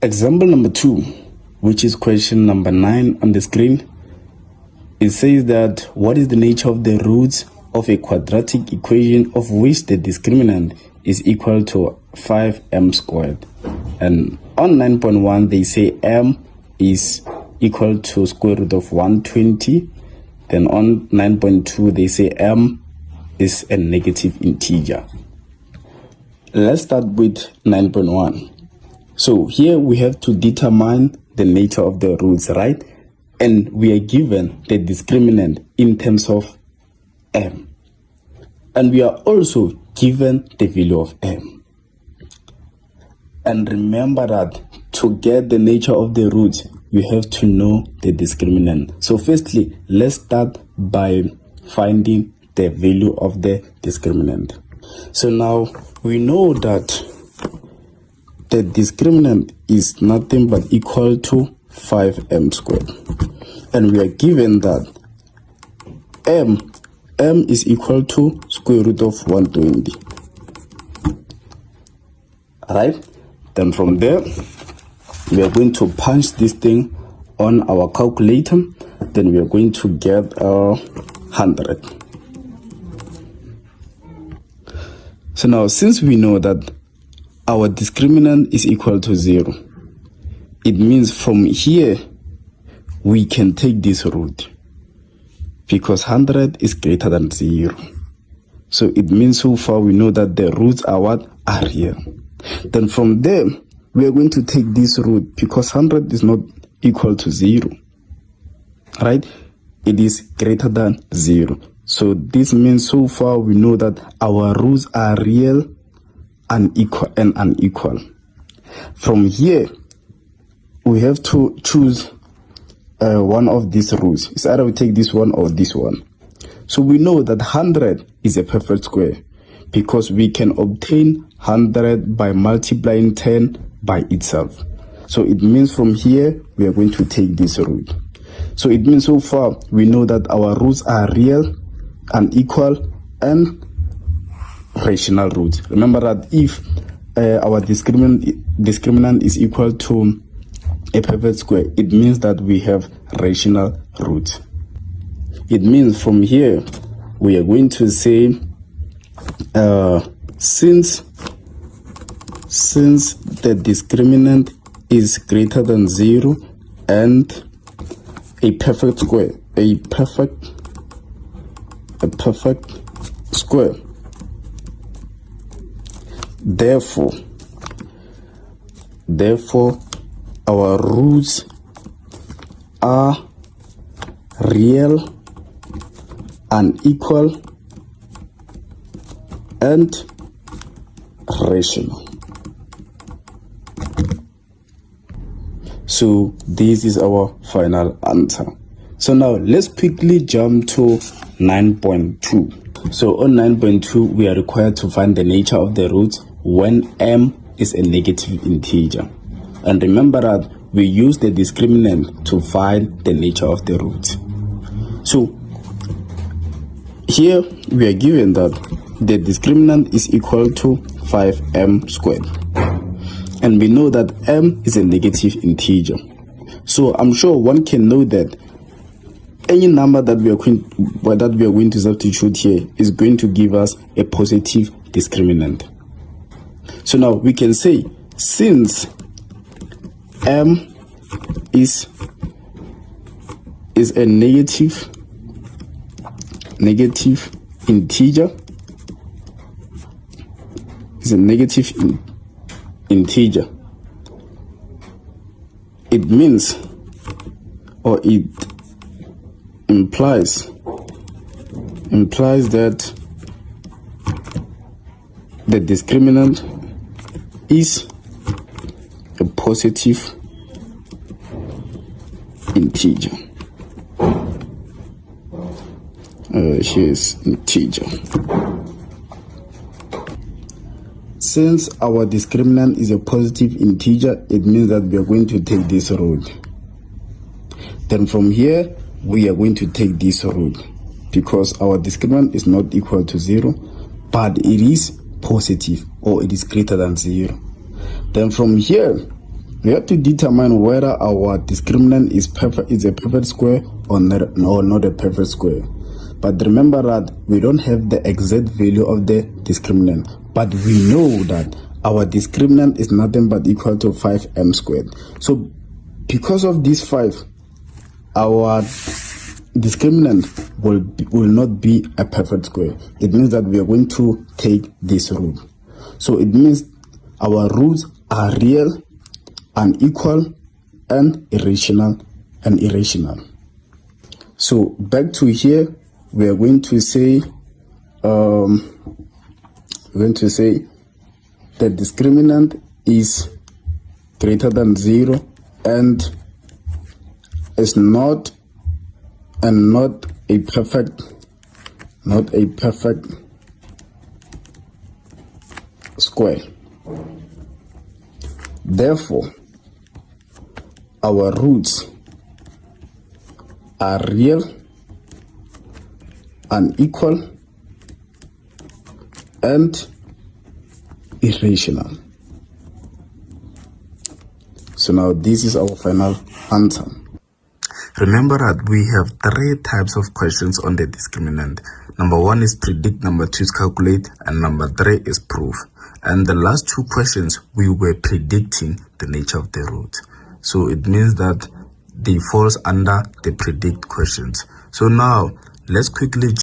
Example number 2, which is question number 9 on the screen. It says that what is the nature of the roots of a quadratic equation of which the discriminant is equal to 5m squared? And on 9.1 they say m is equal to square root of 120. Then on 9.2 they say m is a negative integer. Let's start with 9.1. So here we have to determine the nature of the roots, right? And we are given the discriminant in terms of m. And we are also given the value of m. And remember that to get the nature of the roots, you have to know the discriminant. So firstly, let's start by finding the value of the discriminant. So now we know that the discriminant is nothing but equal to 5m squared. And we are given that m is equal to square root of 120. Right? Then from there, we are going to punch this thing on our calculator. Then we are going to get 100. So now, since we know that our discriminant is equal to 0, it means from here we can take this root because 100 is greater than 0. So it means so far we know that the roots are what? Are real. Then from there we are going to take this root because 100 is not equal to 0, right? It is greater than 0. So this means so far we know that our roots are real and equal and unequal. From here we have to choose one of these roots. It's either we take this one or this one. So we know that 100 is a perfect square because we can obtain 100 by multiplying 10 by itself. So it means from here we are going to take this root. So it means so far we know that our roots are real and equal and rational roots. Remember that if our discriminant is equal to a perfect square, it means that we have rational roots. It means from here we are going to say since the discriminant is greater than 0 and a perfect square, a perfect square, therefore our roots are real and equal and rational. So this is our final answer. So now let's quickly jump to 9.2. So on 9.2 we are required to find the nature of the roots when m is a negative integer. And remember that we use the discriminant to find the nature of the roots. So here we are given that the discriminant is equal to 5m squared. And we know that m is a negative integer. So I'm sure one can know that any number that we are going to substitute here is going to give us a positive discriminant. So now we can say since m is a negative integer, it means, or it implies that the discriminant is a positive integer. Here's integer. Since our discriminant is a positive integer, it means that we are going to take this root. Then from here, we are going to take this root because our discriminant is not equal to 0, but it is positive or it is greater than 0. Then from here, We have to determine whether our discriminant is a perfect square or not a perfect square. But remember that we don't have the exact value of the discriminant, but we know that our discriminant is nothing but equal to 5m squared. So because of this 5, our discriminant will not be a perfect square. It means that we are going to take this root. So it means our roots are real, unequal, and irrational. So back to here, we are going to say the discriminant is greater than 0 and is not a perfect square. Therefore, our roots are real, unequal, and irrational. So now this is our final answer. Remember that we have 3 types of questions on the discriminant. Number 1 is predict, number 2 is calculate, and number 3 is prove. And the last 2 questions, we were predicting the nature of the root. So it means that they falls under the predict questions. So now let's quickly